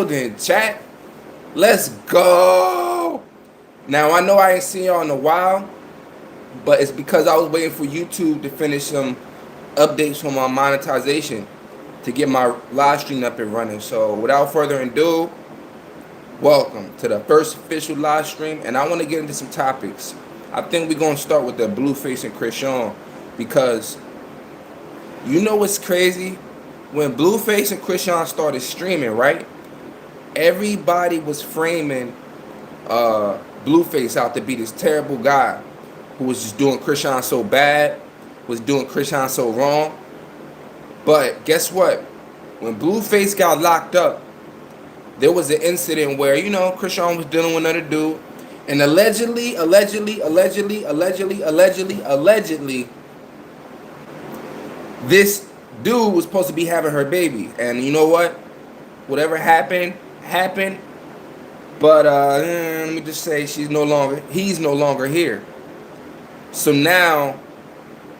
building, chat. Let's go. Now, I know I ain't seen y'all in a while, but it's because I was waiting for YouTube to finish some updates on my monetization to get my live stream up and running. So without further ado, welcome to the first official live stream, and I want to get into some topics. I think we're going to start with the Blueface and Chrisean, because you know what's crazy? When Blueface and Chrisean started streaming, right? Everybody was framing Blueface out to be this terrible guy who was just doing Chrisean so bad, was doing Chrisean so wrong. But guess what? When Blueface got locked up, there was an incident where, you know, Chrisean was dealing with another dude, and allegedly, this dude was supposed to be having her baby. And you know what? Whatever happened. But let me just say he's no longer here. So now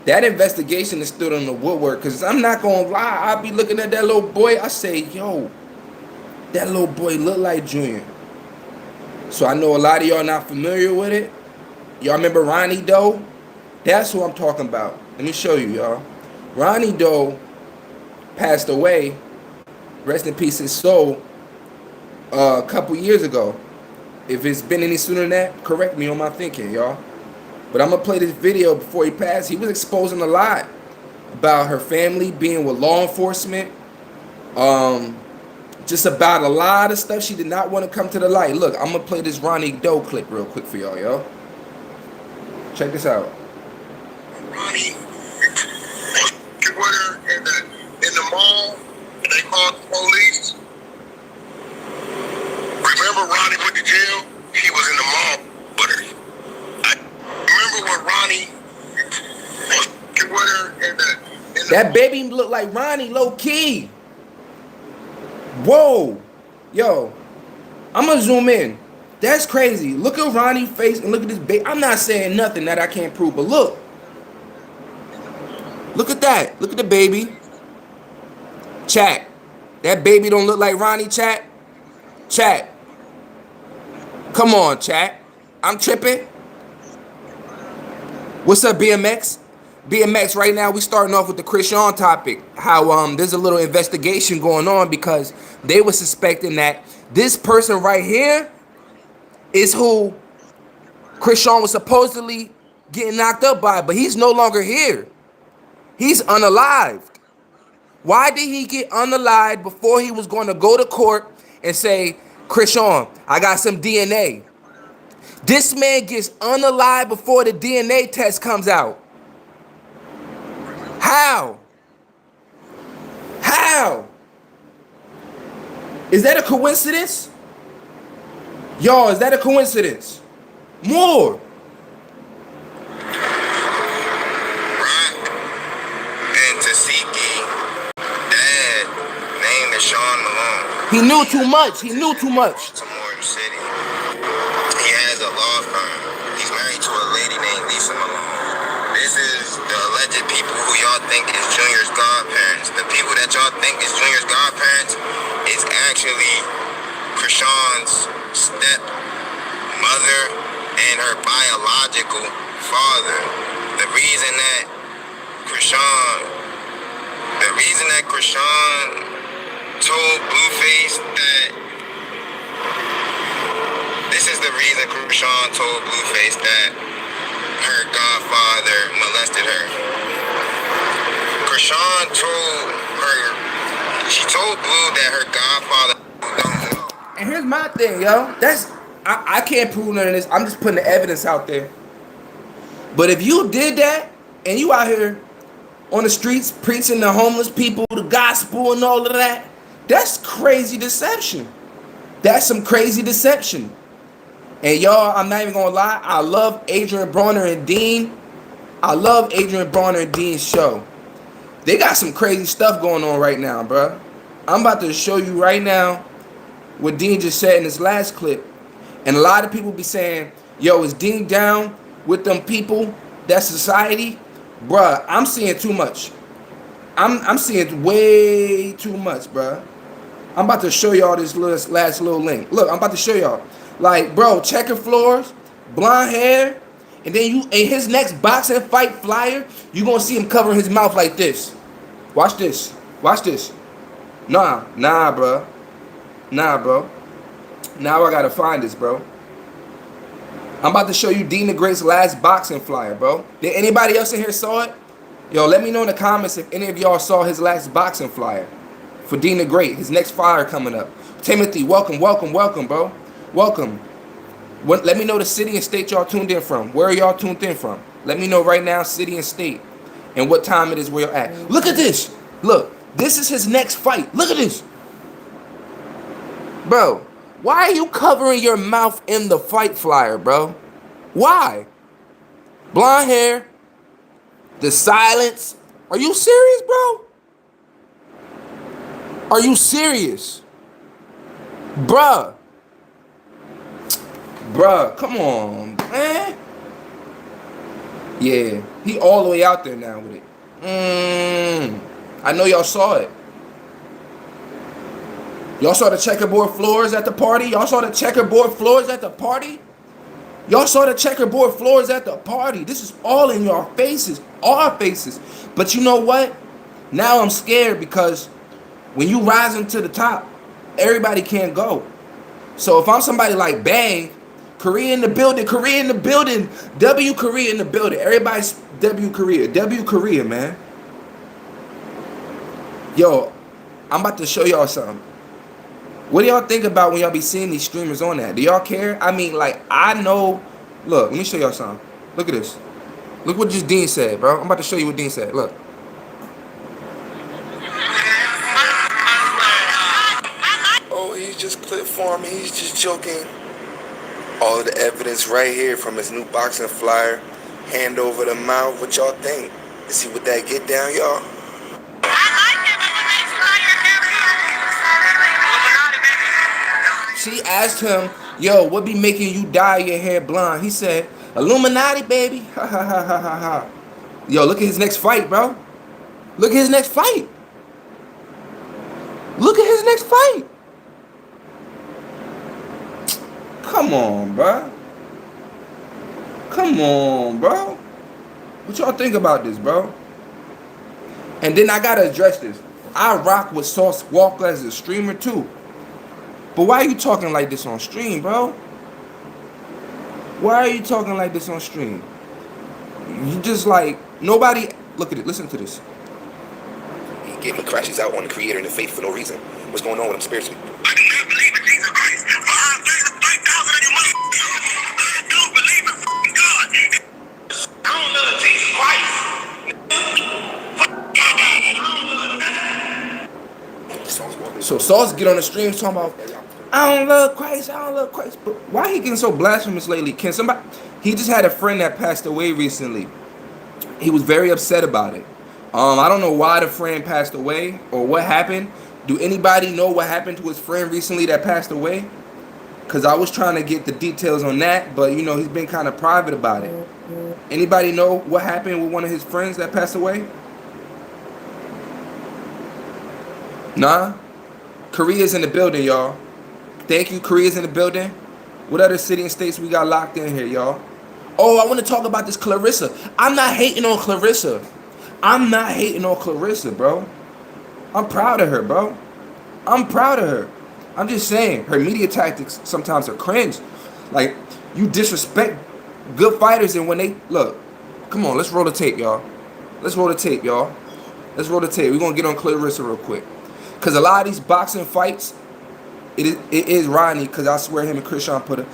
that investigation is still in the woodwork, because I'm not gonna lie, I'll be looking at that little boy, I say, yo, that little boy look like Junior. So I know a lot of y'all not familiar with it. Y'all remember Ronnie Doe? That's who I'm talking about. Let me show you, y'all. Ronnie Doe passed away, rest in peace his soul, a couple years ago. If it's been any sooner than that, correct me on my thinking, y'all. But I'm gonna play this video before he passed. He was exposing a lot about her family being with law enforcement, just about a lot of stuff she did not want to come to the light. Look, I'm gonna play this Ronnie Doe clip real quick for y'all, yo. Check this out. Ronnie with her in the mall, and they called the police. Remember Ronnie went to jail? He was in the mall with her. I remember when Ronnie with her in the that baby looked like Ronnie low key. Whoa, yo, I'm gonna zoom in. That's crazy. Look at Ronnie's face and look at this baby. I'm not saying nothing that I can't prove, but look at that. Look at the baby. Chat. That baby don't look like Ronnie, chat. Chat. Come on, chat. I'm tripping. What's up, BMX? BMX, right now we starting off with the Chrisean topic. How there's a little investigation going on because they were suspecting that this person right here is who Chrisean was supposedly getting knocked up by, but he's no longer here. He's unalived. Why did he get unalived before he was going to go to court and say, Chrisean, I got some DNA? This man gets unalived before the DNA test comes out. How? How? Is that a coincidence? Y'all, is that a coincidence? More. He knew too much. He knew too much. City. He has a law firm. He's married to a lady named Lisa Malone. This is the alleged people who y'all think is Junior's godparents. The people that y'all think is Junior's godparents is actually Chrisean's stepmother and her biological father. The reason that Chrisean told Blueface that this is the reason Chrisean told Blueface that her godfather molested her. Chrisean told Blue that her godfather don't know. And here's my thing, yo. I can't prove none of this. I'm just putting the evidence out there. But if you did that and you out here on the streets preaching to homeless people the gospel and all of that, that's crazy deception. That's some crazy deception. And y'all, I'm not even gonna lie, I love Adrian Bronner and Dean. I love Adrian Bronner and Dean's show. They got some crazy stuff going on right now, bro. I'm about to show you right now what Dean just said in his last clip. And a lot of people be saying, yo, is Dean down with them people, that society? Bruh, I'm seeing too much. I'm seeing way too much, bruh. I'm about to show y'all this last little link. Look, I'm about to show y'all. Like, bro, checker floors, blonde hair, and then you in his next boxing fight flyer, you gonna see him covering his mouth like this. Watch this. Watch this. Nah, bro. Nah, bro. Now I gotta find this, bro. I'm about to show you Dean the Great's last boxing flyer, bro. Did anybody else in here saw it? Yo, let me know in the comments if any of y'all saw his last boxing flyer for Dean the Great. His next flyer coming up. Timothy, welcome, bro. Welcome. Let me know the city and state y'all tuned in from. Where are y'all tuned in from? Let me know right now, city and state, and what time it is where you're at. Look at this. Look, this is his next fight. Look at this. Bro, why are you covering your mouth in the fight flyer, bro? Why? Blonde hair, the silence. Are you serious, bro? Are you serious? Bruh, come on, man. Yeah, he all the way out there now with it. I know y'all saw it. Y'all saw the checkerboard floors at the party? Y'all saw the checkerboard floors at the party? Y'all saw the checkerboard floors at the party. This is all in your faces, our faces. But you know what? Now I'm scared because when you rising to the top, everybody can't go. So if I'm somebody like Bang, Korea in the building, W Korea in the building. Everybody's W Korea, man. Yo, I'm about to show y'all something. What do y'all think about when y'all be seeing these streamers on that? Do y'all care? I mean, like, I know. Look, let me show y'all something. Look at this. Look what just Dean said, bro. I'm about to show you what Dean said. Look. Oh, he just clipped for me. He's just joking. All of the evidence right here from his new boxing flyer. Hand over the mouth. What y'all think? You see what that get down, y'all? She asked him, yo, what be making you dye your hair blonde? He said, Illuminati, baby. Ha ha ha ha ha ha. Yo, look at his next fight, bro. Look at his next fight. Look at his next fight. Come on, bro. Come on, bro. What y'all think about this, bro? And then I gotta address this. I rock with Sauce Walker as a streamer too. But why are you talking like this on stream, bro? Why are you talking like this on stream? You just like, nobody, look at it, listen to this. He gave me crashes out on the creator and the faith for no reason. What's going on with him spiritually? I do not believe in Jesus Christ. $5,000 of you I don't believe in God. I don't love Jesus Christ. So Sauce get on the stream talking about, I don't love Christ, I don't love Christ. But why he getting so blasphemous lately? Can somebody, he just had a friend that passed away recently. He was very upset about it. I don't know why the friend passed away or what happened. Do anybody know what happened to his friend recently that passed away? Because I was trying to get the details on that, but you know, he's been kind of private about it. Anybody know what happened with one of his friends that passed away? Nah? Korea's in the building, y'all. Thank you, Korea's in the building. What other city and states we got locked in here, y'all? Oh, I want to talk about this Clarissa. I'm not hating on Clarissa. I'm not hating on Clarissa, bro. I'm proud of her, bro. I'm proud of her. I'm just saying, her media tactics sometimes are cringe. Like, you disrespect good fighters, and when they, look, come on, let's roll the tape, y'all. Let's roll the tape, y'all. Let's roll the tape. We're going to get on Clarissa real quick. Because a lot of these boxing fights, it is Rodney, because I swear him and Chrisean put a...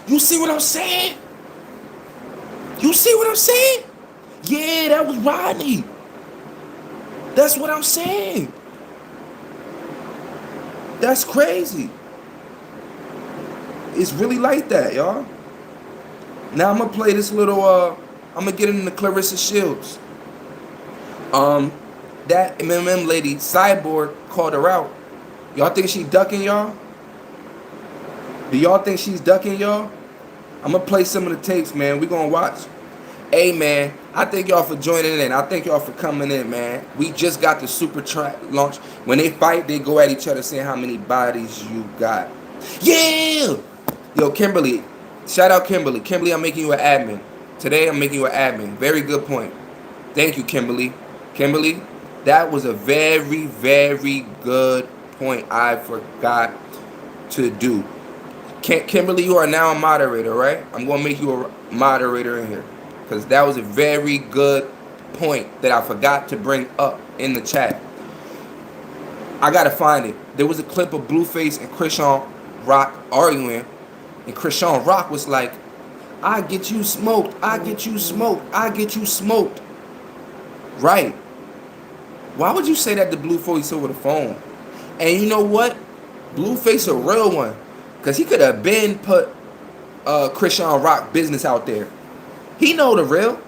You see what I'm saying? You see what I'm saying? Yeah, that was Rodney. That's what I'm saying. That's crazy. It's really like that, y'all. Now I'm going to play this little... I'm going to get into Claressa Shields. That MMM lady, Cyborg, called her out. Y'all think she ducking, y'all? Do y'all think she's ducking, y'all? I'm going to play some of the tapes, man. We're going to watch. Hey man, I thank y'all for joining in. I thank y'all for coming in, man. We just got the super track launch. When they fight, they go at each other saying how many bodies you got. Yeah! Yo, Kimberly. Shout out Kimberly. Kimberly, I'm making you an admin. Today I'm making you an admin. Very good point. Thank you, Kimberly. Kimberly, that was a very, very good point I forgot to do. Kimberly, you are now a moderator, right? I'm going to make you a moderator in here. Because that was a very good point that I forgot to bring up in the chat. I got to find it. There was a clip of Blueface and Chrisean Rock arguing. And Chrisean Rock was like, I get you smoked. I get you smoked. I get you smoked. Right. Why would you say that to Blueface over the phone? And you know what? Blueface a real one. Because he could have been put Chrisean Rock business out there. He know the real.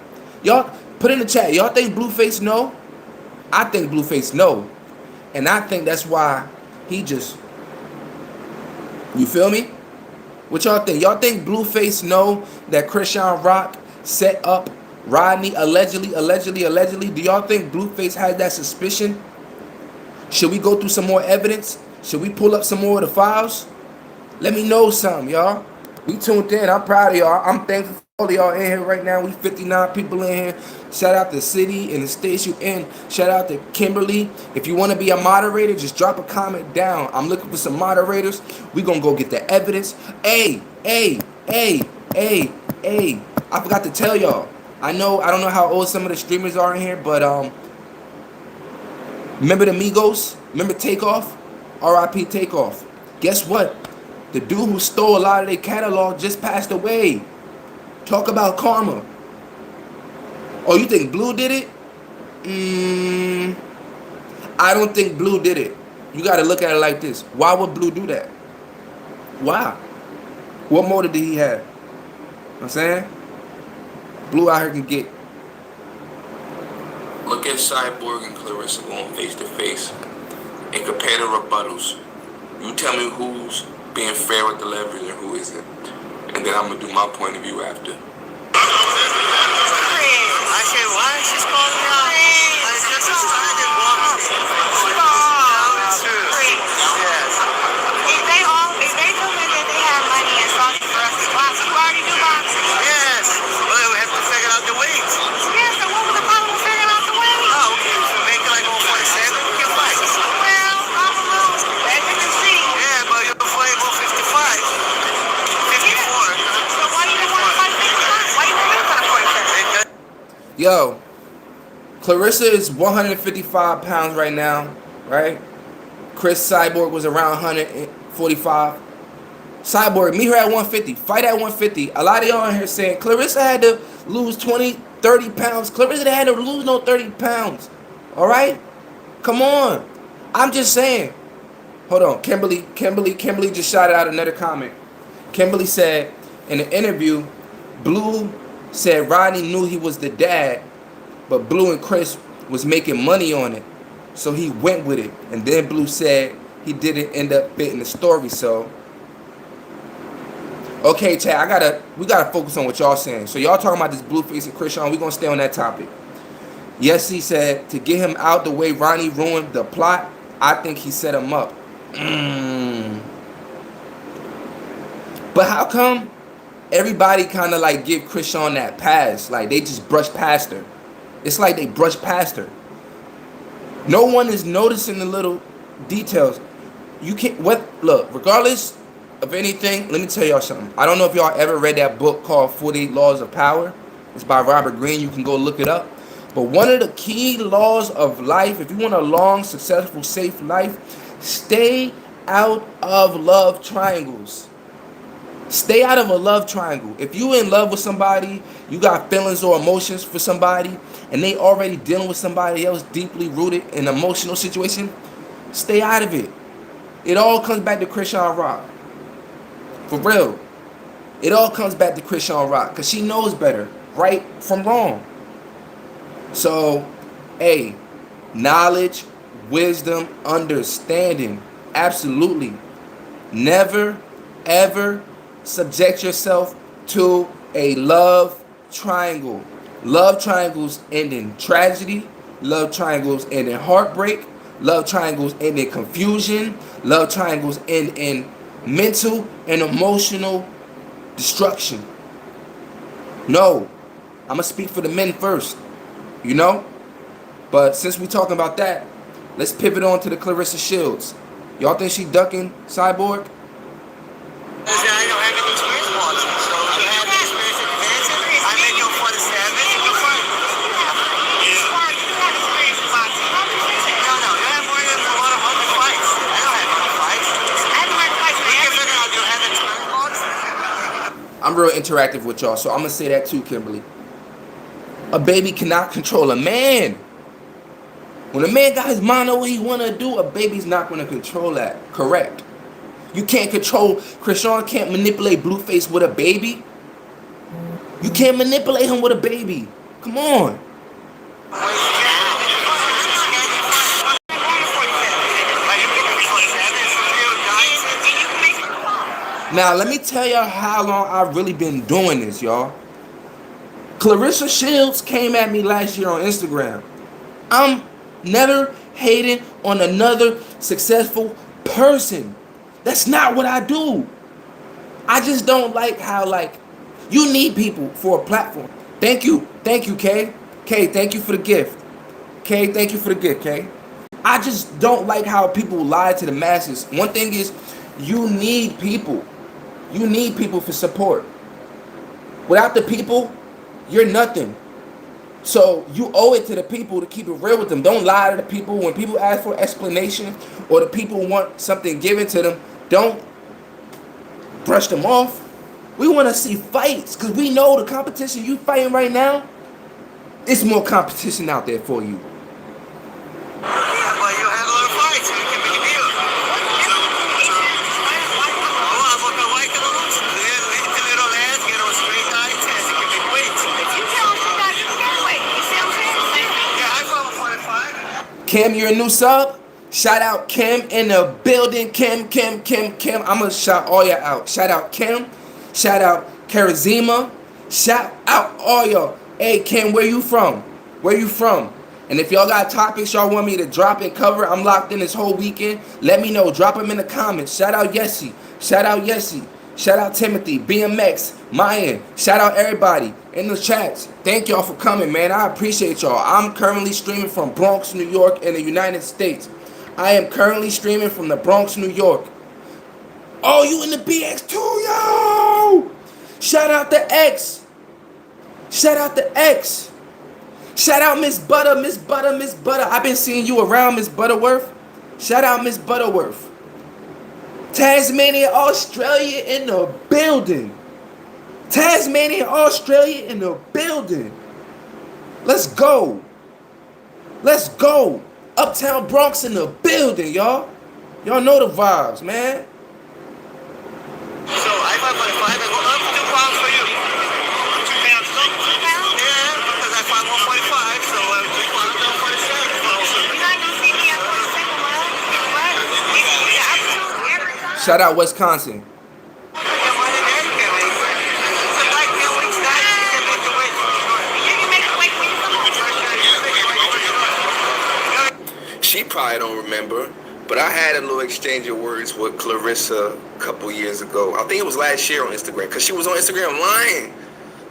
Y'all put in the chat. Y'all think Blueface know? I think Blueface know. And I think that's why he just... You feel me? What y'all think? Y'all think Blueface know that Chrisean Rock set up Rodney allegedly? Do y'all think Blueface has that suspicion? Should we go through some more evidence? Should we pull up some more of the files? Let me know something, y'all. We tuned in. I'm proud of y'all. I'm thankful for all of y'all in here right now. We 59 people in here. Shout out to City and the states you in. Shout out to Kimberly. If you want to be a moderator, just drop a comment down. I'm looking for some moderators. We gonna go get the evidence. Hey. I forgot to tell y'all. I don't know how old some of the streamers are in here, but remember the Migos? Remember Takeoff? R.I.P. Takeoff. Guess what? The dude who stole a lot of their catalog just passed away. Talk about karma. Oh, you think Blue did it? I don't think Blue did it. You got to look at it like this. Why would Blue do that? Why? What motive did he have? You know what I'm saying? Blue out here can get. Look at Cyborg and Clarissa going face to face and compare the rebuttals. You tell me who's being fair with the leverage and who isn't. And then I'm going to do my point of view after. I said, why is she calling me out? I just decided to walk. Yes. If they told me that they have money and sauce for us to box, you already do boxing. Yes. Well, we have to figure out the weights. Yes, so what was the problem with figuring out the weights? Oh, okay. If you make it like 147, we can fight. Well, I'm a little, as you can see. Yeah, but you're fighting 155. 54. So why you didn't want to fight 55? Why you didn't want to fight 55? Yo, Clarissa is 155 pounds right now, right? Chris Cyborg was around 145. Cyborg, meet her at 150. Fight at 150. A lot of y'all in here saying Clarissa had to lose 20, 30 pounds. Clarissa had to lose no 30 pounds. All right? Come on. I'm just saying. Hold on. Kimberly just shouted out another comment. Kimberly said in the interview, Blue said Rodney knew he was the dad, but Blue and Chris was making money on it. So he went with it. And then Blue said he didn't end up fitting the story, so. Okay, chat, we gotta focus on what y'all saying. So y'all talking about this Blueface and Chrisean, we gonna stay on that topic. Yes, he said to get him out the way Ronnie ruined the plot, I think he set him up. But how come everybody kind of like give Chrisean that pass? Like they just brush past her. It's like they brush past her. No one is noticing the little details. You can't, look, regardless of anything, let me tell y'all something. I don't know if y'all ever read that book called 48 Laws of Power. It's by Robert Greene. You can go look it up. But one of the key laws of life, if you want a long, successful, safe life, stay out of love triangles. Stay out of a love triangle. If you in love with somebody, you got feelings or emotions for somebody, and they already dealing with somebody else deeply rooted in an emotional situation, stay out of it. It all comes back to Chrisean Rock. For real. It all comes back to Chrisean Rock, because she knows better, right from wrong. So, hey, knowledge, wisdom, understanding, absolutely. Never, ever subject yourself to a love triangle. Love triangles end in tragedy. Love triangles end in heartbreak. Love triangles end in confusion. Love triangles end in mental and emotional destruction. No, I'm gonna speak for the men first, you know? But since we talking about that, let's pivot on to the Claressa Shields. Y'all think she ducking Cyborg? I don't have any experience watching, so you have the experience in dancing. I make you for the savage and you fight. No, you have more than a lot of other fights. I don't have other fights. I have more fights. We can figure out you have experience watching. I'm real interactive with y'all, so I'm gonna say that too, Kimberly. A baby cannot control a man. When a man got his mind on what he wanna do, a baby's not gonna control that. Correct. You can't control, Chrisean can't manipulate Blueface with a baby. You can't manipulate him with a baby. Come on. Now, let me tell y'all how long I've really been doing this, y'all. Claressa Shields came at me last year on Instagram. I'm never hating on another successful person. That's not what I do. I just don't like how, like, you need people for a platform. Thank you, Kay. Kay, thank you for the gift. Kay, thank you for the gift, Kay. I just don't like how people lie to the masses. One thing is, you need people. You need people for support. Without the people, you're nothing. So you owe it to the people to keep it real with them. Don't lie to the people. When people ask for explanation or the people want something given to them, don't brush them off. We want to see fights because we know the competition you fighting right now, it's more competition out there for you. Kim, you're a new sub? Shout out Kim in the building. Kim. I'm going to shout all y'all out. Shout out Kim. Shout out Karizima. Shout out all y'all. Hey, Kim, where you from? Where you from? And if y'all got topics y'all want me to drop and cover, I'm locked in this whole weekend. Let me know. Drop them in the comments. Shout out Yessie. Shout out Yessie. Shout out Timothy, BMX, Mayan. Shout out everybody in the chats. Thank y'all for coming, man. I appreciate y'all. I'm currently streaming from Bronx, New York in the United States. I am currently streaming from the Bronx, New York. Oh, you in the BX too, yo! Shout out to X. Shout out to X. Shout out Miss Butter, Miss Butter, Miss Butter. I've been seeing you around, Miss Butterworth. Shout out Miss Butterworth. Tasmania, Australia in the building. Tasmania, Australia in the building. Let's go. Let's go. Uptown Bronx in the building, y'all. Y'all know the vibes, man. So I fight for the 5 and go up 2 pounds for you. 2 pounds? 2 pounds? Yeah, because I fight 145, so 2 pounds down for the 7. You're not going to see me at 47, what? Shout out Wisconsin. She probably don't remember, but I had a little exchange of words with Clarissa a couple years ago. I think it was last year on Instagram, because she was on Instagram lying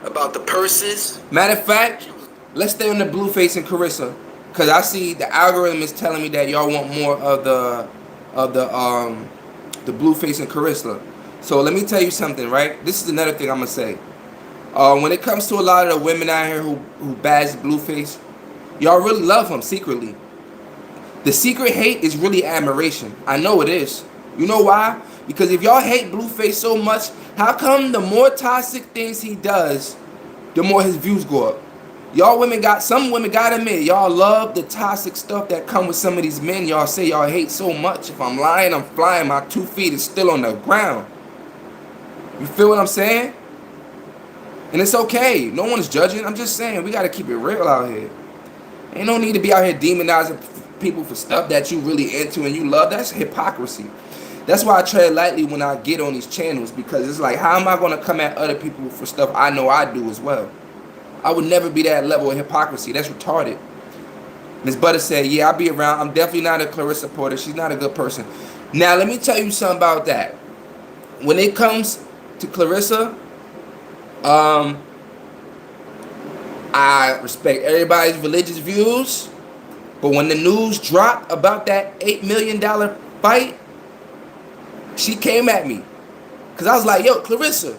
about the purses. Matter of fact, let's stay on the Blueface and Chrisean, because I see the algorithm is telling me that y'all want more of the Blueface and Chrisean. So let me tell you something, right? This is another thing I'm gonna say. When it comes to a lot of the women out here who bash Blueface, y'all really love him secretly. The secret hate is really admiration. I know it is. You know why? Because if y'all hate Blueface so much, how come the more toxic things he does, the more his views go up? Some women gotta admit, y'all love the toxic stuff that come with some of these men y'all say y'all hate so much. If I'm lying, I'm flying. My 2 feet is still on the ground. You feel what I'm saying? And it's okay. No one's judging. I'm just saying, we gotta keep it real out here. Ain't no need to be out here demonizing people for stuff that you really into and you love. That's hypocrisy. That's why I tread lightly when I get on these channels, because it's like, how am I going to come at other people for stuff I know I do as well? I would never be that level of hypocrisy. That's retarded. Miss Butter said, yeah, I'll be around. I'm definitely not a Clarissa supporter. She's not a good person. Now, let me tell you something about that. When it comes to Clarissa, I respect everybody's religious views. But when the news dropped about that $8 million fight, she came at me. Because I was like, yo, Clarissa,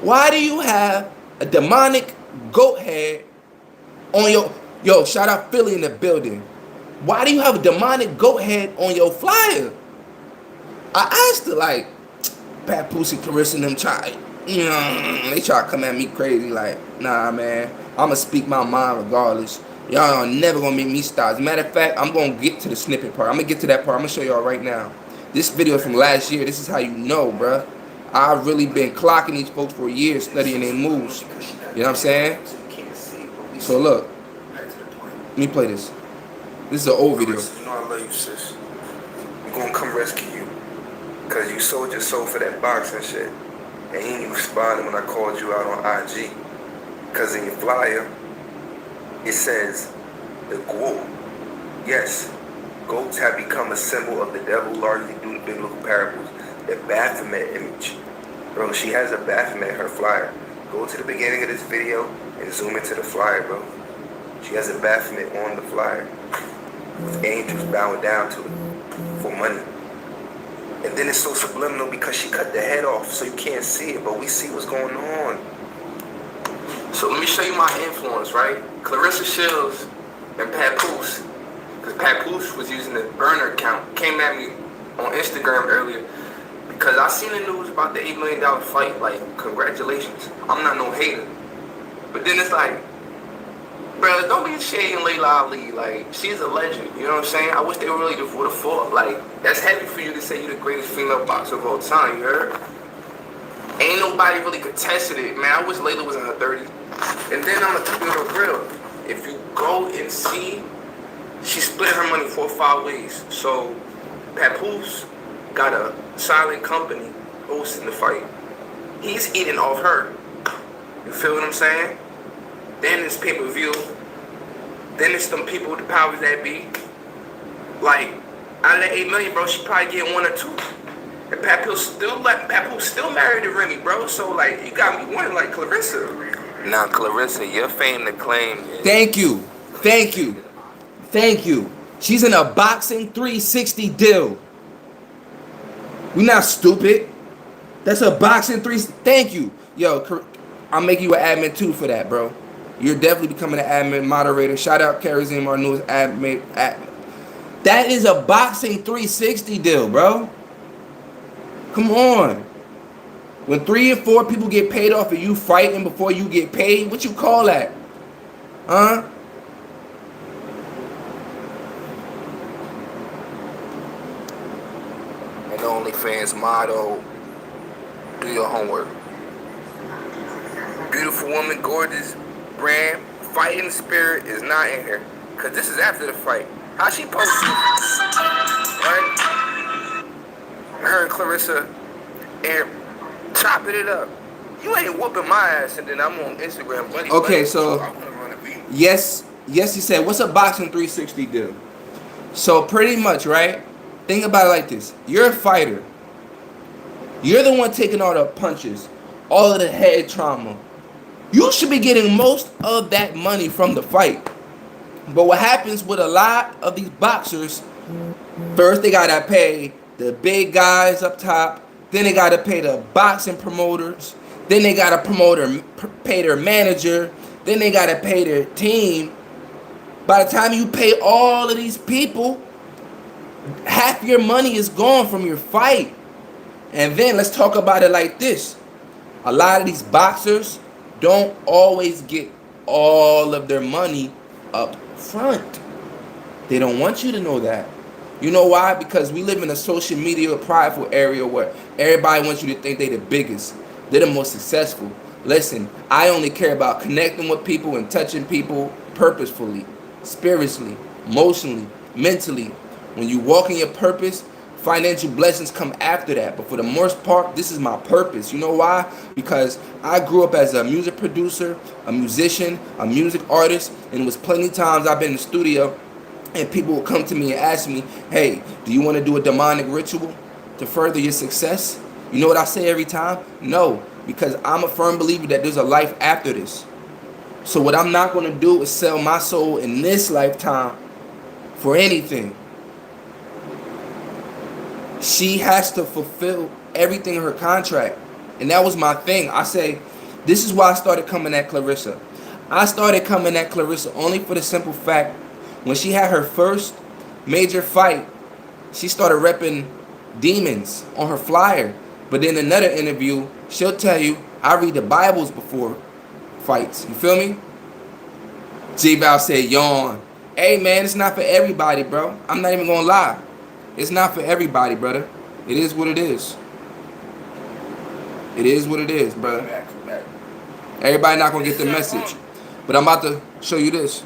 why do you have a demonic goat head on your... Yo, shout out Philly in the building. Why do you have a demonic goat head on your flyer? I asked her, like, Pat Pussy, Clarissa and them try... they try to come at me crazy, like, nah, man. I'ma speak my mind regardless. Y'all are never gonna make me stop. As a matter of fact, I'm gonna get to the snippet part. I'm gonna get to that part. I'm gonna show y'all right now. This video from last year. This is how you know, bruh. I've really been clocking these folks for years, studying their moves. You know what I'm saying? So look, let me play this. This is an old video. You know I love you, sis. I'm gonna come rescue you. Cause you sold your soul for that boxing shit. And you ain't responding when I called you out on IG. Cause in your flyer, it says, the goat. Yes, goats have become a symbol of the devil largely due to biblical parables. The Baphomet image. Bro, she has a Baphomet in her flyer. Go to the beginning of this video and zoom into the flyer, bro. She has a Baphomet on the flyer. With angels bowing down to it for money. And then it's so subliminal because she cut the head off so you can't see it, but we see what's going on. So let me show you my influence, right? Clarissa Shields and Pat Poose. Because Pat Poose was using the burner account. Came at me on Instagram earlier. Because I seen the news about the $8 million fight. Like, congratulations. I'm not no hater. But then it's like, bro, don't be shading Layla Ali. Like, she's a legend. You know what I'm saying? I wish they really would have fought. Like, that's heavy for you to say you're the greatest female boxer of all time. You heard? Ain't nobody really contested it, man. I wish Layla was in her 30s. And then I'm gonna keep it real. If you go and see, she split her money 4 or 5 ways. So, Papoose got a silent company hosting the fight. He's eating off her. You feel what I'm saying? Then it's pay-per-view. Then it's them people with the powers that be. Like, out of that 8 million, bro, she probably get 1 or 2. And Papoose still married to Remy, bro. So, like, you got me wondering, like, Clarissa. Now, Clarissa, your fame to claim. Thank you. Thank you. Thank you. She's in a boxing 360 deal. We not stupid. That's a boxing 360. Thank you. Yo, I'll make you an admin too for that, bro. You're definitely becoming an admin moderator. Shout out Chrisean, our newest admin. That is a boxing 360 deal, bro. Come on. When 3 or 4 people get paid off of you fighting before you get paid, what you call that? Huh? And the OnlyFans motto, do your homework. Beautiful woman, gorgeous brand, fighting spirit is not in here. Cause this is after the fight. How she posted? Right? Her and Clarissa and chopping it up. You ain't whooping my ass and then I'm on Instagram, buddy. Okay, so yes, he said, what's a boxing 360 do? So pretty much, right? Think about it like this. You're a fighter. You're the one taking all the punches, all of the head trauma. You should be getting most of that money from the fight. But what happens with a lot of these boxers, first they gotta pay the big guys up top, then they gotta pay the boxing promoters, then they gotta pay their manager, then they gotta pay their team. By the time you pay all of these people, half your money is gone from your fight. And then let's talk about it like this. A lot of these boxers don't always get all of their money up front. They don't want you to know that. You know why? Because we live in a social media prideful area where everybody wants you to think they're the biggest. They're the most successful. Listen, I only care about connecting with people and touching people purposefully, spiritually, emotionally, mentally. When you walk in your purpose, Financial blessings come after that. But for the most part, this is my purpose. You know why? Because I grew up as a music producer, a musician, a music artist, and it was plenty of times I've been in the studio and people would come to me and ask me, hey, do you want to do a demonic ritual to further your success? You know what I say every time? No, because I'm a firm believer that there's a life after this. So what I'm not going to do is sell my soul in this lifetime for anything. She has to fulfill everything in her contract. And that was my thing. I say, this is why I started coming at Clarissa. I started coming at Clarissa only for the simple fact, when she had her first major fight, she started repping demons on her flyer. But then another interview, she'll tell you, I read the Bibles before fights. You feel me? J-Val said, yawn. Hey, man, it's not for everybody, bro. I'm not even going to lie. It's not for everybody, brother. It is what it is. It is what it is, brother. Everybody not going to get the message. But I'm about to show you this.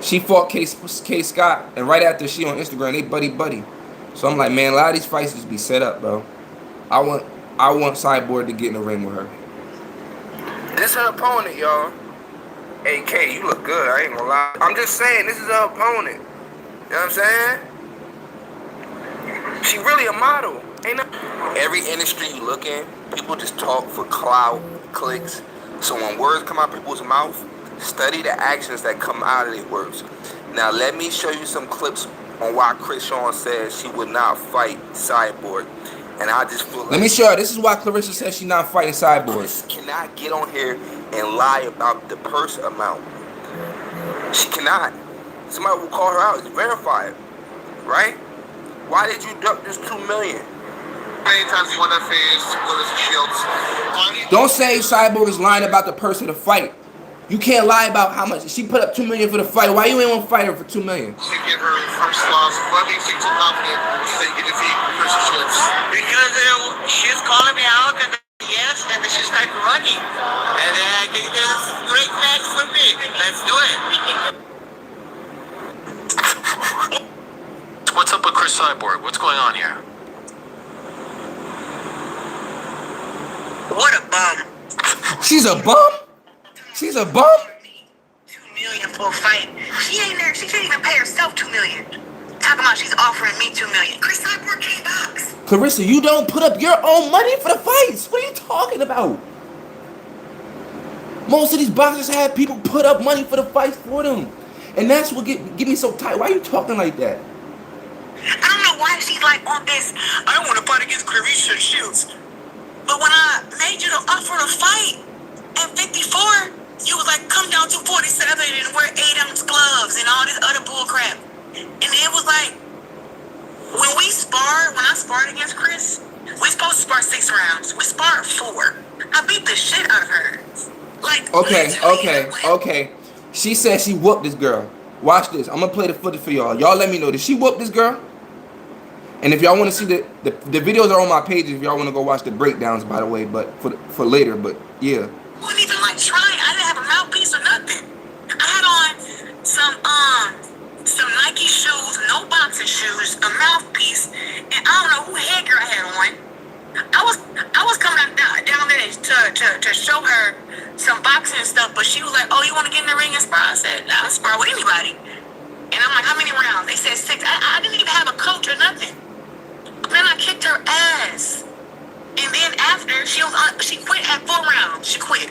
She fought K. Scott, and right after she on Instagram, they buddy. So I'm like, man, a lot of these fights just be set up, bro. I want Cyborg to get in the ring with her. This her opponent, y'all. Hey, K, you look good. I ain't gonna lie. I'm just saying, this is her opponent. You know what I'm saying? She really a model. Ain't no... Every industry you look in, people just talk for clout, clicks. So when words come out people's mouth, study the actions that come out of their words. Now let me show you some clips on why Chrisean says she would not fight Cyborg. And I just feel like... Let me show you. This is why Clarissa says she's not fighting Cyborg. She cannot get on here and lie about the purse amount. She cannot. Somebody will call her out. It's verified. Right? Why did you duck this $2 million? How many times you want to face Claressa Shields? Don't say Cyborg is lying about the purse of the fight. You can't lie about how much. She put up $2 million for the fight. Why you ain't want to fight her for $2 million? To get her first loss. What makes you so confident that you can defeat Claressa Shields? Because she's calling me out and yes, and then she started running. And then I think there's a great match for me. Let's do it. What's up with Chris Cyborg? What's going on here? What a bum. She's a bum? She's a bum? $2 million for a fight. She ain't there. She can't even pay herself $2 million. Talking about she's offering me $2 million. Chris Cyborg can't box. Clarissa, you don't put up your own money for the fights. What are you talking about? Most of these boxers have people put up money for the fights for them. And that's what get me so tight. Why are you talking like that? I don't know why she's like on this. I don't want to fight against Claressa Shields. But when I made you the offer to fight at 54, you was like, come down to 47 and wear 8-ounce gloves and all this other bull crap. And it was like, when I sparred against Chris, we supposed to spar 6 rounds. We sparred 4. I beat the shit out of her. Like, Okay. She said she whooped this girl. Watch this. I'm gonna play the footage for y'all. Y'all let me know. Did she whoop this girl? And if y'all want to see the videos are on my page if y'all want to go watch the breakdowns, by the way, but for later, but yeah. I wasn't even like trying. I didn't have a mouthpiece or nothing. I had on some Nike shoes, no boxing shoes, a mouthpiece, and I don't know who headgear I had on. I was coming down there to show her some boxing stuff, but she was like, "Oh, you want to get in the ring and spar?" I said, "I'll spar with anybody." And I'm like, "How many rounds?" They said 6. I didn't even have a coach or nothing. Then I kicked her ass. And then after, she quit at 4 rounds. She quit.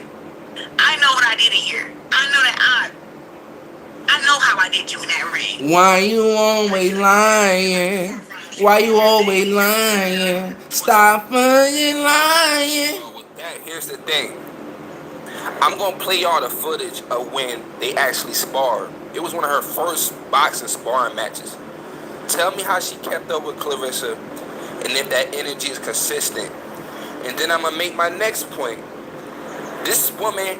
I know what I did in here. I know that I know how I did you in that ring. Why you always lying? Why you always lying? Stop fucking lying. With that, here's the thing. I'm gonna play y'all the footage of when they actually sparred. It was one of her first boxing sparring matches. Tell me how she kept up with Clarissa and if that energy is consistent. And then I'm gonna make my next point. This woman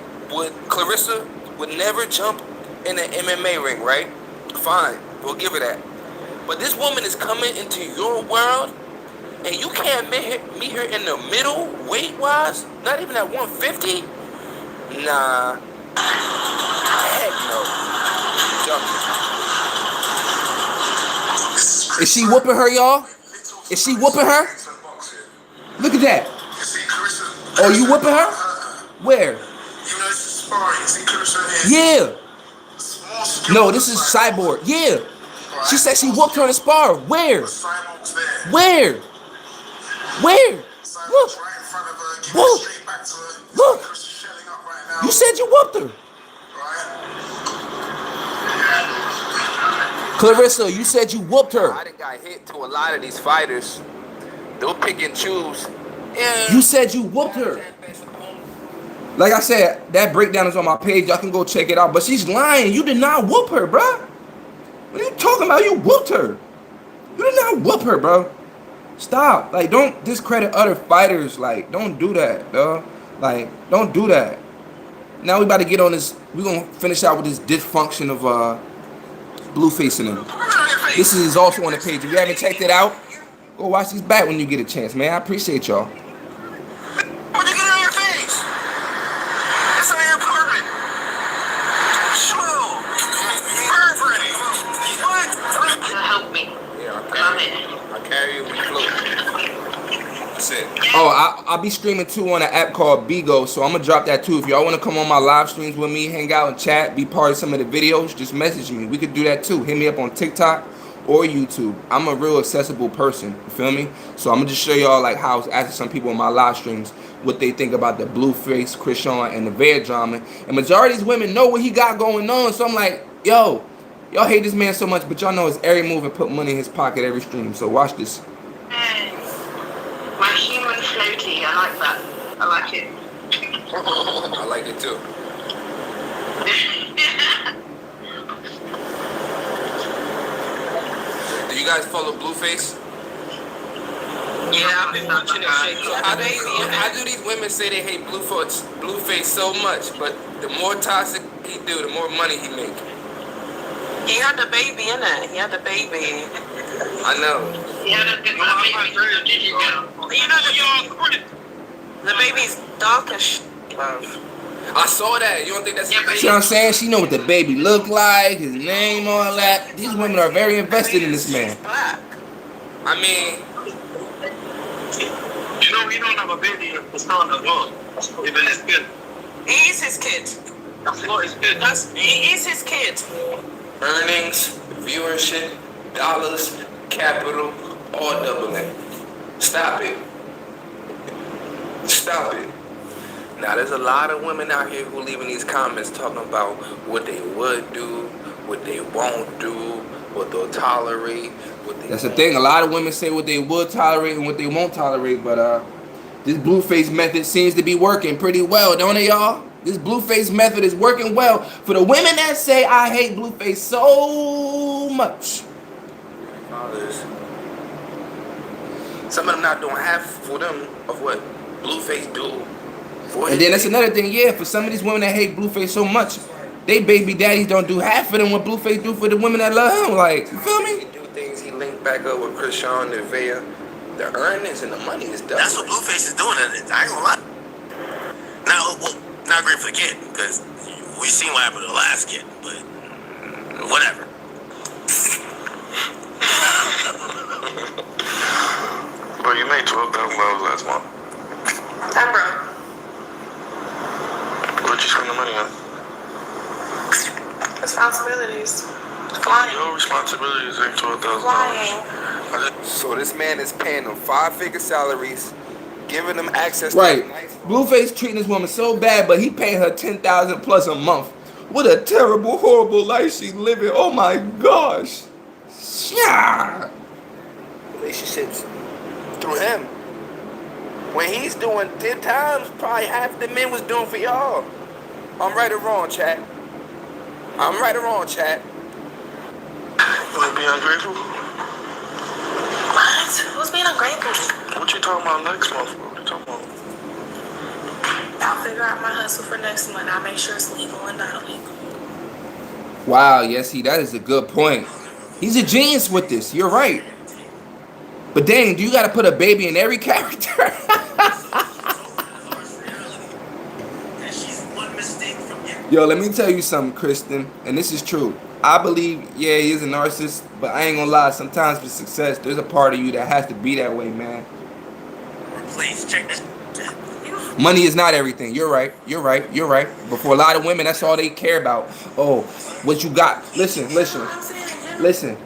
Clarissa would never jump in an MMA ring, right? Fine, we'll give her that. But this woman is coming into your world and you can't meet her in the middle weight-wise? Not even at 150? Nah. Heck no. Is she whooping her, y'all? Is she whooping her? Look at that. Oh, you whooping her? Where? Yeah. No, this is Cyborg. Yeah. She said she whooped her in the spar. Where? Where? Where? Look. Look. Look. You said you whooped her. Clarissa, you said you whooped her. I done got hit to a lot of these fighters. They'll pick and choose. Yeah. You said you whooped her. Like I said, that breakdown is on my page. Y'all can go check it out. But she's lying. You did not whoop her, bruh. What are you talking about? You whooped her. You did not whoop her, bro. Stop. Like, don't discredit other fighters. Like, don't do that, dog. Like, don't do that. Now we about to get on this. We're going to finish out with this dysfunction of Blueface and them. This is also on the page. If you haven't checked it out, go watch this back when you get a chance, man. I appreciate y'all. What'd you get on your face? It's an apartment. Slow. Perfect. What? Help me. Yeah, I carry you, we float. That's it. Oh, I'll be streaming too on an app called Bigo, so I'm gonna drop that too. If y'all wanna come on my live streams with me, hang out and chat, be part of some of the videos, just message me. We could do that too. Hit me up on TikTok or YouTube. I'm a real accessible person, you feel me? So I'm gonna just show y'all like how I was asking some people in my live streams what they think about the Blueface, Chrisean, and the Bear drama. And majority of these women know what he got going on, so I'm like, yo, y'all hate this man so much, but y'all know his every move and put money in his pocket every stream. So watch this. My human floaty, I like that. I like it. I like it too. Do you guys follow Blueface? Yeah, I've been watching it. So how do these women say they hate Blueface so much, but the more toxic he do, the more money he make? He had a baby, innit? He had a baby. I know. He had a baby. You know the baby's dark as shit, love. I saw that. You don't think that's See what I'm saying? She know what the baby look like, his name, all that. These women are very invested in this man. Black. I mean, you know, he don't have a baby. It's not as well. Even his kid. He is his kid. That's not his kid. He is his kid. earnings, viewership, dollars, capital, all doubling. Stop it. Stop it. Now, there's a lot of women out here who leave in these comments talking about what they would do, what they won't do, what they'll tolerate. That's the thing. A lot of women say what they would tolerate and what they won't tolerate, but this Blueface method seems to be working pretty well, don't it, y'all? This Blueface method is working well for the women that say I hate Blueface so much. Fathers. Some of them not doing half for them of what Blueface do. And then that's another thing, yeah, for some of these women that hate Blueface so much, they baby daddies don't do half of them what Blueface do for the women that love him. Like, you feel me? He do things, he linked back up with Chrisean and Vea. The earnings and the money is done. That's what Blueface is doing. I ain't gonna lie. Now, well, not great for the kid, because we seen what happened to the last kid, but whatever. Bro, you made $12,000 last month. I'm broke. Where'd you spend the money on? Responsibilities. Flying. Your responsibilities ain't $12,000. Flying. So this man is paying them 5-figure salaries, giving them access Right. to nice Blueface treating this woman so bad, but he paying her $10,000 plus a month. What a terrible, horrible life she's living. Oh my gosh. Yeah. relationships through him. When he's doing 10 times, probably half the men was doing for y'all. I'm right or wrong, chat? I'm right or wrong, chat? You wanna be ungrateful? What? Who's being ungrateful? What you talking about next month, bro? What you talking about? I'll figure out my hustle for next month. I'll make sure it's legal and not illegal. Wow, yes, that is a good point. He's a genius with this. You're right. But dang, do you got to put a baby in every character? Yo, let me tell you something, Kristen, and this is true. I believe, yeah, he is a narcissist, but I ain't gonna lie. Sometimes for success, there's a part of you that has to be that way, man. Please check this. Money is not everything. You're right. You're right. You're right. But for a lot of women, that's all they care about. Oh, what you got? Listen, listen, listen.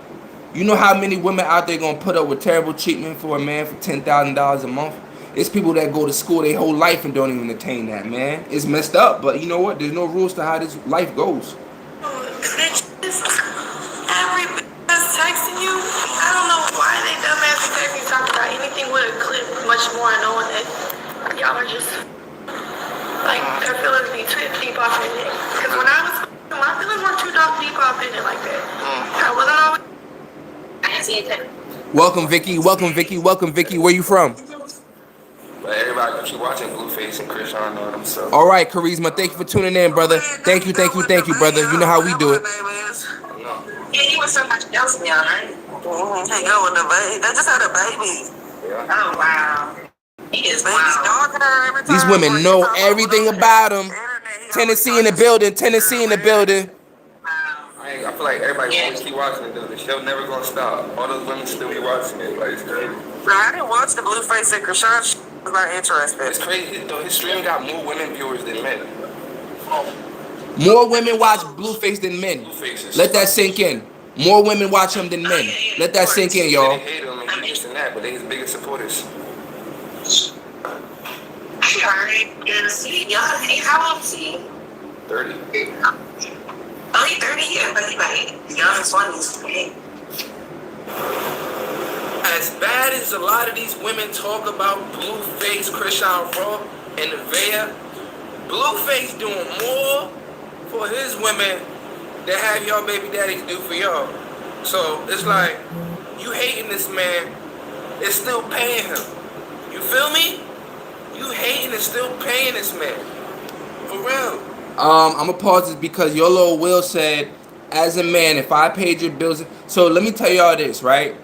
You know how many women out there gonna put up with terrible treatment for a man for $10,000 a month? It's people that go to school their whole life and don't even attain that, man. It's messed up, but you know what? There's no rules to how this life goes. Every bitch that's texting you, I don't know why they dumbass texting talking about anything with a clip much more knowing that y'all are just like their feelings be too deep off in it. Because when I was, my feelings weren't too deep off in it like that. I wasn't always. I didn't see it. Welcome, Vicky. Welcome, Vicky. Welcome, Vicky. Where you from? But everybody keep watching Blueface and Chrisean know themselves. All right, Charisma. Thank you for tuning in, brother. Thank you, thank you, thank you, brother. You know how we do it. Yeah, he was so much else in y'all, right? Hang out with the baby. They just had a baby. Yeah. Oh, wow. He is Baby's wild. stalking her every time. These women know everything about him. Tennessee in the building. Tennessee in the building. I feel like everybody always keep watching it, though. The show never gonna stop. All those women still be watching it. Like, it's crazy. Bro, I didn't watch the Blueface and Chrisean. I was not interested. It's crazy, though. His stream got more women viewers than men. More women watch Blueface than men. Let that sink in. More women watch him than men. Let that sink in, y'all. They hate him and he this and that, but they his biggest supporters. Alright, see, y'all, hey, how old is he? 30. Oh, he's 30 years, but he's like young 20s. As bad as a lot of these women talk about Blueface, Chrisean Rock, and Nevaeh, Blueface doing more for his women than have y'all baby daddies do for y'all. So it's like, you hating this man, it's still paying him. You feel me? You hating and still paying this man. For real. I'm gonna pause this because your little Will said, as a man, if I paid your bills. So let me tell y'all this, right?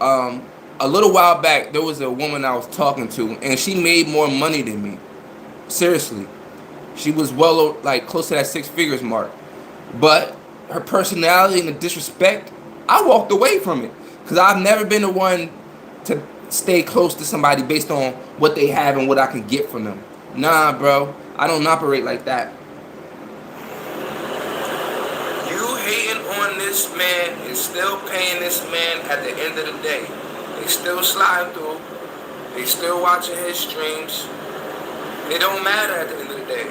A little while back, there was a woman I was talking to, and she made more money than me. Seriously, she was well, like, close to that 6 figures mark. But her personality and the disrespect, I walked away from it because I've never been the one to stay close to somebody based on what they have and what I can get from them. Nah, bro, I don't operate like that. You hating on this man and still paying this man at the end of the day. They still sliding through. They still watching his streams. It don't matter at the end of the day.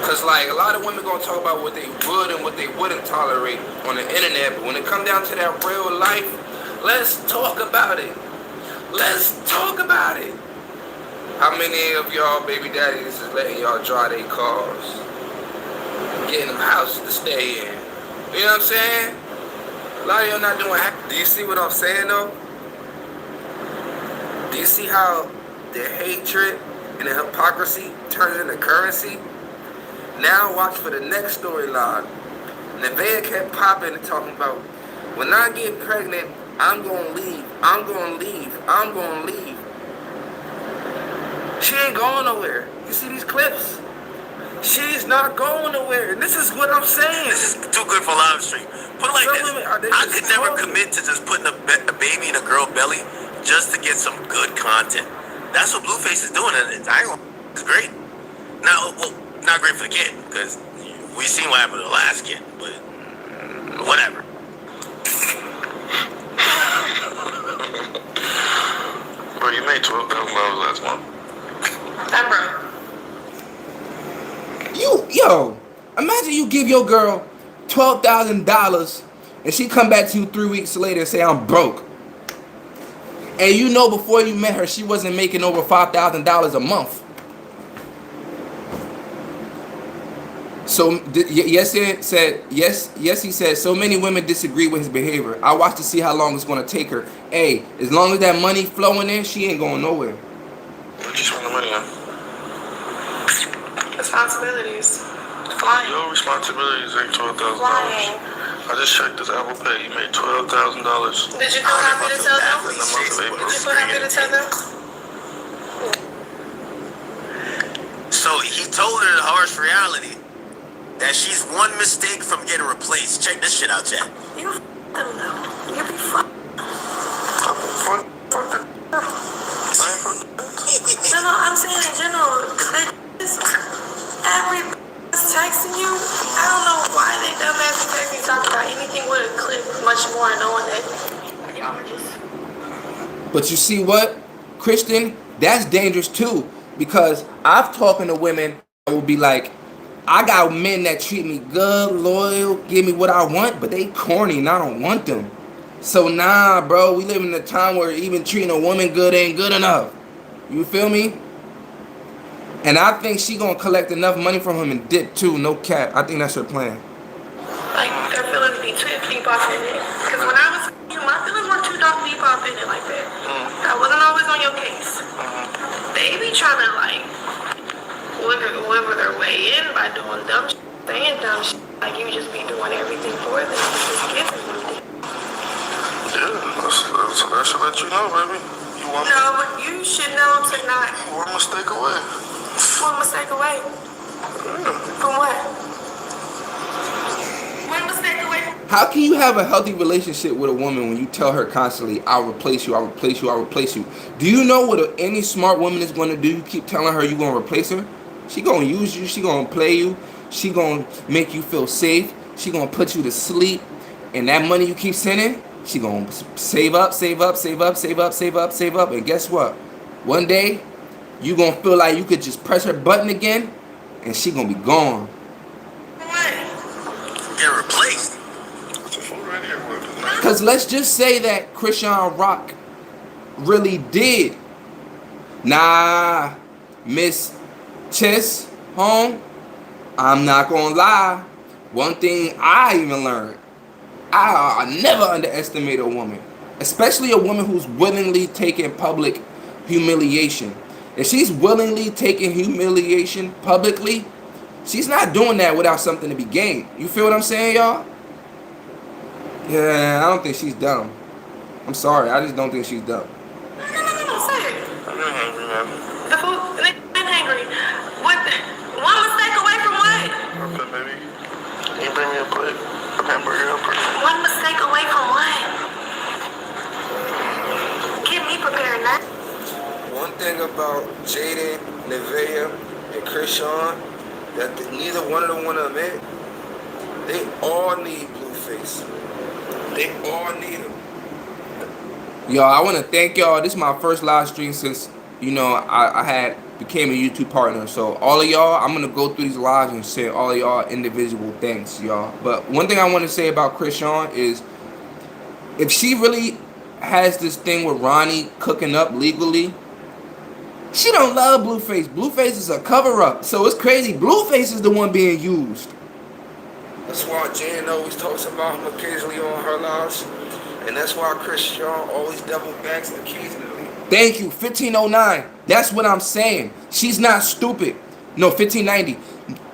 Cause like a lot of women gonna talk about what they would and what they wouldn't tolerate on the internet, but when it come down to that real life, let's talk about it. Let's talk about it. How many of y'all baby daddies is letting y'all drive their cars? Getting them houses to stay in. You know what I'm saying? A lot of y'all not doing that. Do you see what I'm saying though? Do you see how the hatred and the hypocrisy turns into currency? Now watch for the next storyline. Nevaeh kept popping and talking about, when I get pregnant, I'm gonna leave. I'm gonna leave. I'm gonna leave. She ain't going nowhere. You see these clips? She's not going nowhere. And this is what I'm saying. This is too good for live stream. Put it like this. I could never commit to just putting a baby in a girl belly just to get some good content. That's what Blueface is doing, and it's great. Now, well, not great for the kid, because we seen what happened to the last kid, but whatever. Bro, you made $12,000 last month. I'm broke. Yo, imagine you give your girl $12,000 and she come back to you 3 weeks later and say, I'm broke. And you know before you met her, she wasn't making over $5,000 a month. So, yes, he said, so many women disagree with his behavior. I watch to see how long it's going to take her. Hey, as long as that money flowing in, she ain't going nowhere. Where'd you spend the money on? Responsibilities. Flying. Your responsibilities ain't $12,000. Flying. I just checked this Apple Pay. You made $12,000. Did you feel happy to tell them? In the month of April. Did you feel happy to tell them? So he told her the harsh reality. that she's one mistake from getting replaced. Check this shit out, chat. You don't know. You be fucked. No, I'm saying in general, everybody's texting you. I don't know why they dumbass text me talking about anything with a clip much more knowing that y'all are just. But you see what, Christian? That's dangerous too, because I've talking to women that will be like, I got men that treat me good, loyal, give me what I want, but they corny and I don't want them. So nah, bro, we live in a time where even treating a woman good ain't good enough. You feel me? And I think she gonna collect enough money from him and dip too, no cap. I think that's her plan. Like, their feelings be too deep off in it. Because when I was you, my feelings weren't too deep off in it like that. I wasn't always on your case. They be trying to, like, wiggle their way in by doing dumb shit, saying dumb shit. Like, you just be doing everything for them. Just giving them. Yeah, that should let you know, baby. You want No, but you should know to not. one mistake away. One mistake away. From what? One mistake away. How can you have a healthy relationship with a woman when you tell her constantly, I'll replace you, I'll replace you, I'll replace you? Do you know what any smart woman is going to do? You keep telling her you're going to replace her? She going to use you, she going to play you, she going to make you feel safe, she going to put you to sleep, and that money you keep sending, she going to save up, save up, save up, save up, save up, save up, and guess what? One day, you going to feel like you could just press her button again, and she going to be gone. Get replaced. Because let's just say that Chrisean Rock really did. Nah, Miss Chess home, I'm not going to lie. One thing I even learned, I never underestimate a woman. Especially a woman who's willingly taking public humiliation. If she's willingly taking humiliation publicly, she's not doing that without something to be gained. You feel what I'm saying, y'all? Yeah, I don't think she's dumb. I'm sorry, I just don't think she's dumb. No, say it. The food, I'm hungry. What? One mistake away from what? Okay, baby. Can you bring me a plate of hamburger up? One mistake away from what? Get me prepared now. One thing about Jaden, Nevaeh, and Chrisean that neither one of them want to admit, they all need Blueface. They all need him. Y'all, I want to thank y'all. This is my first live stream since, you know, I became a YouTube partner. So all of y'all, I'm going to go through these lives and say all of y'all individual thanks, y'all. But one thing I want to say about Chrisean is if she really has this thing with Ronnie cooking up legally, she don't love Blueface. Blueface is a cover-up. So it's crazy. Blueface is the one being used. That's why Jan always talks about him occasionally on her lives. And that's why Chrisean always double backs occasionally. Thank you. 1509. That's what I'm saying. She's not stupid. No, 1590.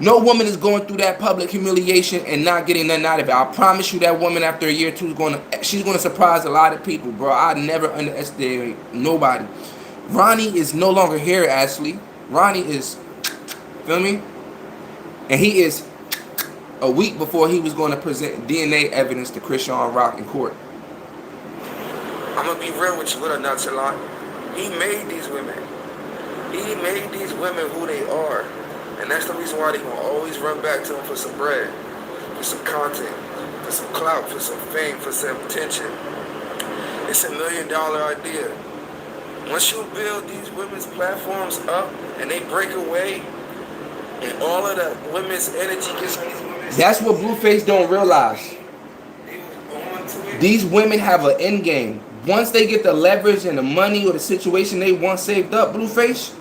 No woman is going through that public humiliation and not getting nothing out of it. I promise you that woman after a year or two she's going to surprise a lot of people, bro. I never underestimate nobody. Ronnie is no longer here, Ashley. Ronnie is, feel me? And he is a week before he was going to present DNA evidence to Chrisean Rock in court. I'm going to be real with you, with a nonchalant. He made these women. He made these women who they are. And that's the reason why they going to always run back to him for some bread, for some content, for some clout, for some fame, for some attention. It's $1 million idea. Once you build these women's platforms up and they break away and all of the women's energy gets on these women. That's what Blueface don't realize. These women have an end game. Once they get the leverage and the money or the situation they want saved up, Blueface,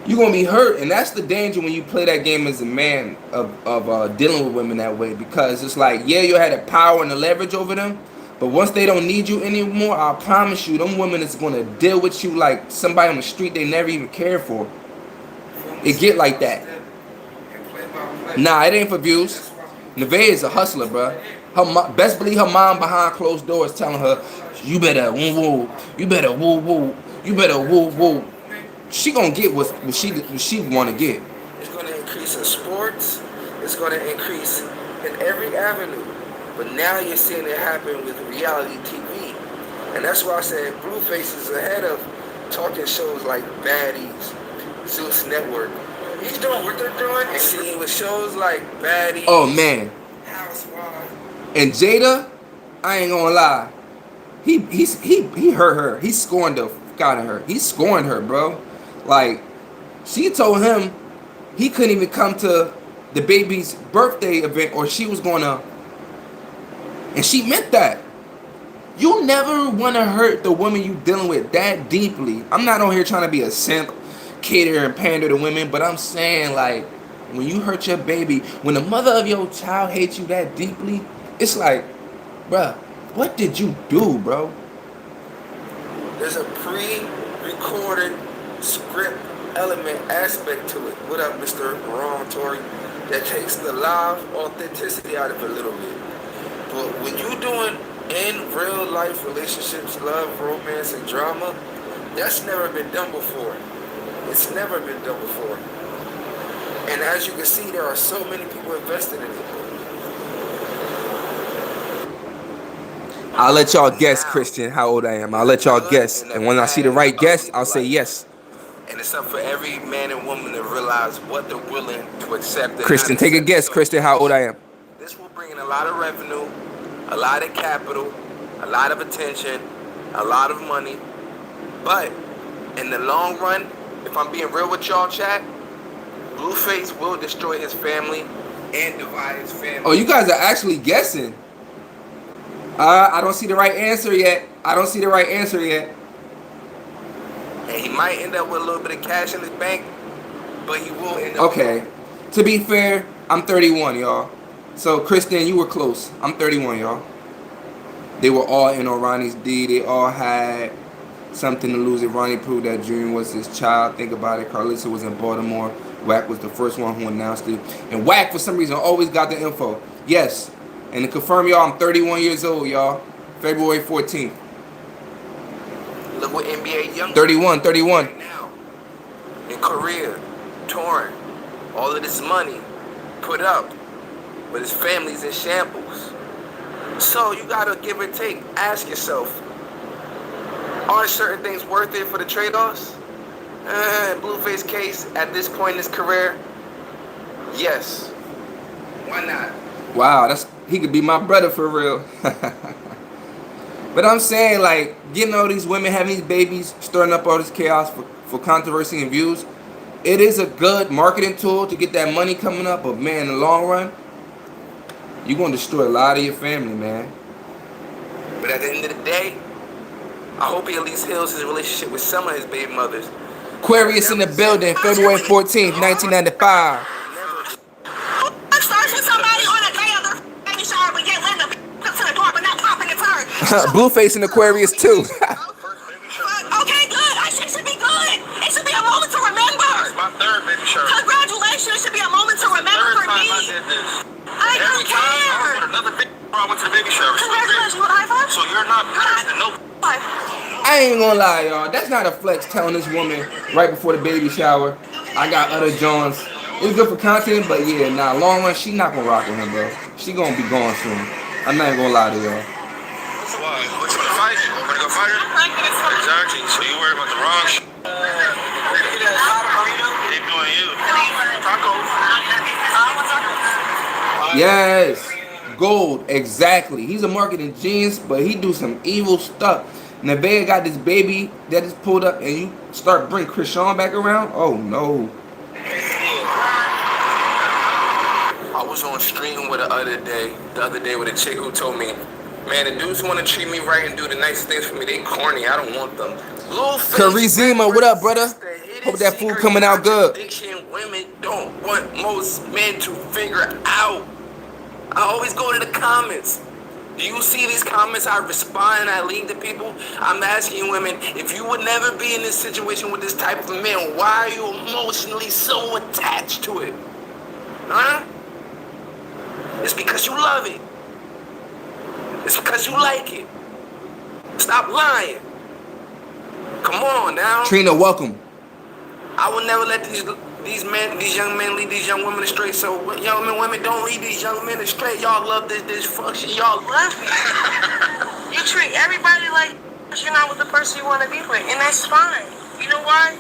you're going to be hurt. And that's the danger when you play that game as a man of dealing with women that way. Because it's like, yeah, you had the power and the leverage over them. But once they don't need you anymore, I promise you, them women is going to deal with you like somebody on the street they never even cared for. It get like that. Nah, it ain't for views. Nevaeh is a hustler, bro. Best believe her mom behind closed doors telling her, you better woo woo, you better woo woo, you better woo woo. She gonna get what she want to get. It's going to increase her sports. It's was going to increase in every avenue. But now you're seeing it happen with reality TV. And that's why I said Blueface is ahead of talking shows like Baddies, Zeus Network. He's doing what they're doing. And see, with shows like Baddies, Oh man. Housewives. And Jada, I ain't gonna lie. He hurt her. He scorned the fuck out of her. He scorned her, bro. Like, she told him he couldn't even come to the baby's birthday event, or she was gonna. And she meant that. You never want to hurt the woman you dealing with that deeply. I'm not on here trying to be a simp, cater and pander to women, but I'm saying, like, when you hurt your baby, when the mother of your child hates you that deeply, it's like, bruh, what did you do, bro? There's a pre-recorded script element aspect to it. What up, Mr. Ron Tory? That takes the live authenticity out of it a little bit. But when you doing in real life relationships, love, romance, and drama, that's never been done before. It's never been done before. And as you can see, there are so many people invested in it. I'll let y'all guess, Christian, how old I am. I'll let y'all guess. And when I see the right guess, I'll say yes. And it's up for every man and woman to realize what they're willing to accept. Christian, take a guess, Christian, how old I am. This will bring in a lot of revenue, a lot of capital, a lot of attention, a lot of money. But in the long run, if I'm being real with y'all, chat, Blueface will destroy his family and divide his family. Oh, you guys are actually guessing. I don't see the right answer yet. And he might end up with a little bit of cash in his bank, but he will end up. Okay. To be fair, I'm 31, y'all. So, Christian, you were close. I'm 31, y'all. They were all in on Ronnie's D. They all had something to lose. If Ronnie proved that Junior was his child, think about it. Clarissa was in Baltimore. Wack was the first one who announced it. And Wack, for some reason, always got the info. Yes. And to confirm, y'all, I'm 31 years old, y'all. February 14th. Look what NBA young 31. right now in Korea, touring, all of this money put up, but his family's in shambles. So you gotta give or take. Ask yourself, are certain things worth it for the trade-offs? Blueface case at this point in his career, yes. Why not? Wow, he could be my brother for real. But I'm saying, like, getting all these women having these babies, stirring up all this chaos for controversy and views, it is a good marketing tool to get that money coming up. But man, in the long run, you're gonna destroy a lot of your family, man. But at the end of the day, I hope he at least heals his relationship with some of his baby mothers. Aquarius in the building, February 14th, 1995. Blueface and Aquarius too. Okay, good. It should be good. It should be a moment to remember. It's my third baby shower. Congratulations. It should be a moment to remember for me. I did this. I don't care. Another baby I went to the baby shower. Congratulations. You want a high five? So you're not better than no. I ain't gonna lie, y'all. That's not a flex telling this woman right before the baby shower, I got other Johns. It's good for content, but yeah, nah, long run, she not gonna rock with him, bro. She gonna be gone soon. I'm not even gonna lie to y'all. Why? What, you wanna fight? You wanna go fight her? Exactly. So you worry about the wrong shit. Keep doing you. Yes, gold, exactly. He's a marketing genius, but he do some evil stuff. Nevaeh got this baby that is pulled up, and you start bring Chrisean back around. Oh no. I was on stream with the other day with a chick who told me, man, the dudes who want to treat me right and do the nice things for me, they corny. I don't want them. Chrisean, what up, brother? Hope that food coming out good. Women don't want most men to figure out. I always go to the comments. Do you see these comments? I respond and I lead to people. I'm asking women, if you would never be in this situation with this type of man, why are you emotionally so attached to it? Huh? It's because you love it. It's because you like it. Stop lying. Come on now. Trina, welcome. I will never let these young men lead these young women astray. So young women don't lead these young men astray. Y'all love this function. Y'all love it. You treat everybody like you're not with the person you want to be with, and that's fine. You know why?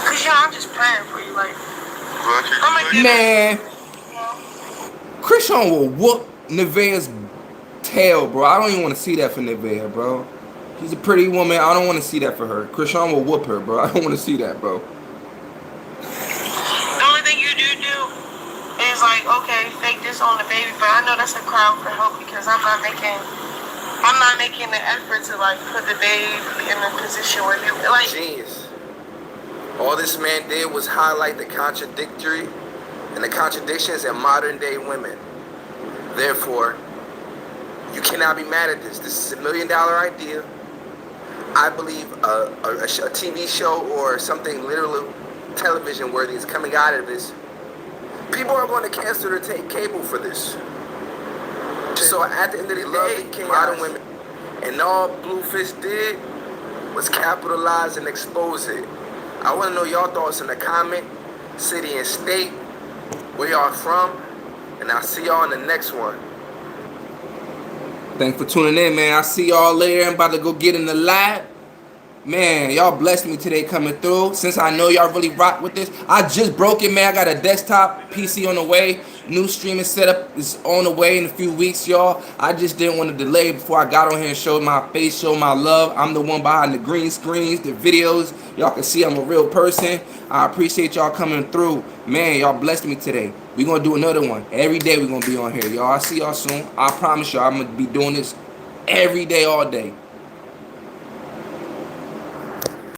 Cause I'm just praying for you. Like, Man, Chrisean will whoop Nevaeh's tail, bro. I don't even want to see that for Nevaeh, bro. She's a pretty woman. I don't want to see that for her. Chrisean will whoop her, bro. I don't want to see that, bro. The only thing you do is like, okay, fake this on the baby, but I know that's a cry for help because I'm not making the effort to like put the baby in a position where you like. Genius. All this man did was highlight the contradictory and the contradictions in modern day women. Therefore, you cannot be mad at this. This is $1 million idea. I believe a TV show or something literally television worthy is coming out of this. People are going to cancel their cable for this. So at the end of the day, modern women, and all Blueface did was capitalize and expose it. I want to know y'all thoughts in the comment, city and state, where y'all from, and I'll see y'all in the next one. Thanks for tuning in, man. I'll see y'all later. I'm about to go get in the lab. Man, y'all blessed me today coming through. Since I know y'all really rock with this, I just broke it, man. I got a desktop PC on the way. New streaming setup is on the way in a few weeks, y'all. I just didn't want to delay before I got on here and showed my face, show my love. I'm the one behind the green screens, the videos. Y'all can see I'm a real person. I appreciate y'all coming through. Man, y'all blessed me today. We're going to do another one. Every day we're going to be on here, y'all. I'll see y'all soon. I promise y'all I'm going to be doing this every day, all day.